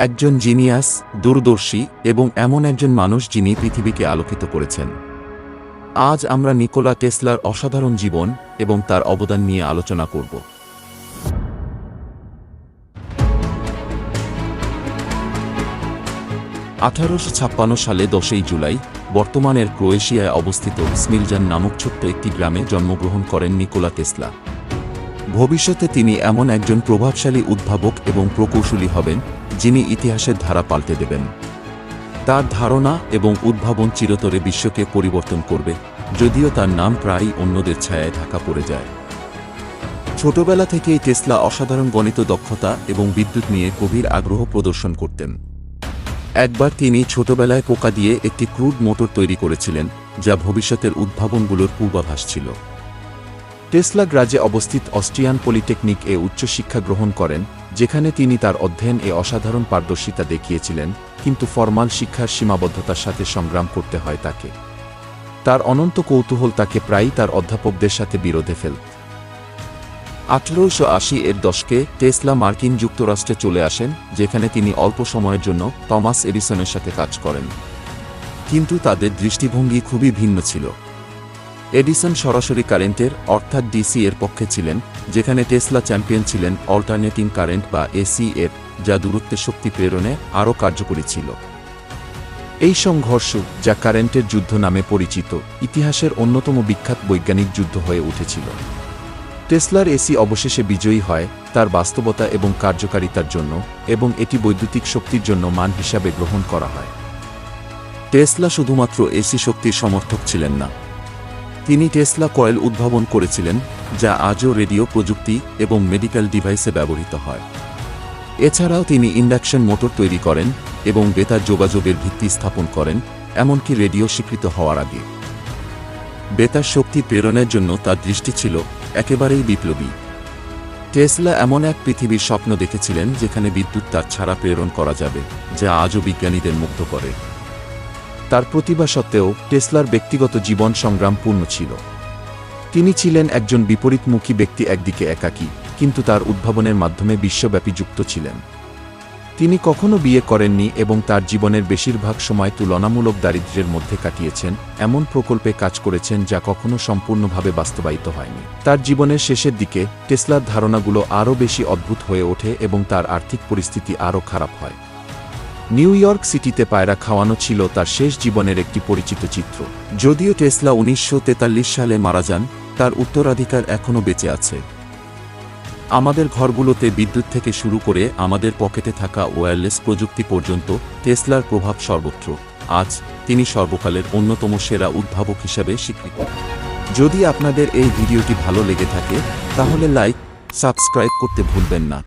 একজন জিনিয়াস, দূরদর্শী এবং এমন একজন মানুষ যিনি পৃথিবীকে আলোকিত করেছেন। আজ আমরা নিকোলা টেসলার অসাধারণ জীবন এবং তার অবদান নিয়ে আলোচনা করব। 1856 সালে 10 জুলাই বর্তমানের ক্রোয়েশিয়ায় অবস্থিত স্মিলজান নামক ছোট্ট একটি গ্রামে জন্মগ্রহণ করেন নিকোলা টেসলা। ভবিষ্যতে তিনি এমন একজন প্রভাবশালী উদ্ভাবক এবং প্রকৌশলী হবেন যিনি ইতিহাসের ধারা পাল্টে দেবেন। তার ধারণা এবং উদ্ভাবন চিরতরে বিশ্বকে পরিবর্তন করবে, যদিও তার নাম প্রায়ই অন্যদের ছায়ায় ঢাকা পড়ে যায়। ছোটবেলা থেকেই টেসলা অসাধারণ গণিত দক্ষতা এবং বিদ্যুৎ নিয়ে গভীর আগ্রহ প্রদর্শন করতেন। একবার তিনি ছোটবেলায় পোকা দিয়ে একটি ক্রুড মোটর তৈরি করেছিলেন, যা ভবিষ্যতের উদ্ভাবনগুলোর পূর্বাভাস ছিল। টেসলা গ্রাজে অবস্থিত অস্ট্রিয়ান পলিটেকনিক এ উচ্চশিক্ষা গ্রহণ করেন, যেখানে তিনি তার অধ্যয়নে অসাধারণ পারদর্শিতা দেখিয়েছিলেন, কিন্তু ফরমাল শিক্ষার সীমাবদ্ধতার সাথে সংগ্রাম করতে হয় তাকে। তার অনন্ত কৌতূহল তাকে প্রায়ই তার অধ্যাপকদের সাথে বিরোধে ফেলত। 1880-এর দশকে টেসলা মার্কিন যুক্তরাষ্ট্রে চলে আসেন, যেখানে তিনি অল্প সময়ের জন্য টমাস এডিসনের সাথে কাজ করেন। কিন্তু তাদের দৃষ্টিভঙ্গি খুবই ভিন্ন ছিল। এডিসন সরাসরি কারেন্টের অর্থাৎ ডিসি এর পক্ষে ছিলেন, যেখানে টেসলা চ্যাম্পিয়ন ছিলেন অল্টারনেটিং কারেন্ট বা এসি এর, যা দূরত্বের শক্তি প্রেরণে আরও কার্যকরী ছিল। এই সংঘর্ষ, যা কারেন্টের যুদ্ধ নামে পরিচিত, ইতিহাসের অন্যতম বিখ্যাত বৈজ্ঞানিক যুদ্ধ হয়ে উঠেছিল। টেসলার এসি অবশেষে বিজয়ী হয় তার বাস্তবতা এবং কার্যকারিতার জন্য, এবং এটি বৈদ্যুতিক শক্তির জন্য মান হিসাবে গ্রহণ করা হয়। টেসলা শুধুমাত্র এসি শক্তির সমর্থক ছিলেন না। তিনি টেসলা কয়েল উদ্ভাবন করেছিলেন, যা আজও রেডিও প্রযুক্তি এবং মেডিকেল ডিভাইসে ব্যবহৃত হয়। এছাড়াও তিনি ইন্ডাকশন মোটর তৈরি করেন এবং বেতার যোগাযোগের ভিত্তি স্থাপন করেন, এমনকি রেডিও স্বীকৃত হওয়ার আগে। বেতার শক্তি প্রেরণের জন্য তার দৃষ্টি ছিল একেবারেই বিপ্লবী। টেসলা এমন এক পৃথিবীর স্বপ্ন দেখেছিলেন যেখানে বিদ্যুৎ তার ছাড়া প্রেরণ করা যাবে, যা আজও বিজ্ঞানীদের মুগ্ধ করে। তার প্রতিভা সত্ত্বেও টেসলার ব্যক্তিগত জীবন সংগ্রামপূর্ণ ছিল। তিনি ছিলেন একজন বিপরীতমুখী ব্যক্তি, একদিকে একাকী, কিন্তু তার উদ্ভাবনের মাধ্যমে বিশ্বব্যাপী যুক্ত ছিলেন। তিনি কখনো বিয়ে করেননি এবং তার জীবনের বেশিরভাগ সময় তুলনামূলক দারিদ্র্যের মধ্যে কাটিয়েছেন, এমন প্রকল্পে কাজ করেছেন যা কখনো সম্পূর্ণভাবে বাস্তবায়িত হয়নি। তার জীবনের শেষের দিকে টেসলার ধারণাগুলো আরও বেশি অদ্ভুত হয়ে ওঠে এবং তার আর্থিক পরিস্থিতি আরও খারাপ হয়। নিউ ইয়র্ক সিটিতে পায়রা খাওয়ানো ছিল তার শেষ জীবনের একটি পরিচিত চিত্র। যদিও টেসলা 1943 সালে মারা যান, তার উত্তরাধিকার এখনও বেঁচে আছে। আমাদের ঘরগুলোতে বিদ্যুৎ থেকে শুরু করে আমাদের পকেটে থাকা ওয়্যারলেস প্রযুক্তি পর্যন্ত টেসলার প্রভাব সর্বত্র। আজ তিনি সর্বকালের অন্যতম সেরা উদ্ভাবক হিসাবে স্বীকৃত। যদি আপনাদের এই ভিডিওটি ভালো লেগে থাকে, তাহলে লাইক, সাবস্ক্রাইব করতে ভুলবেন না।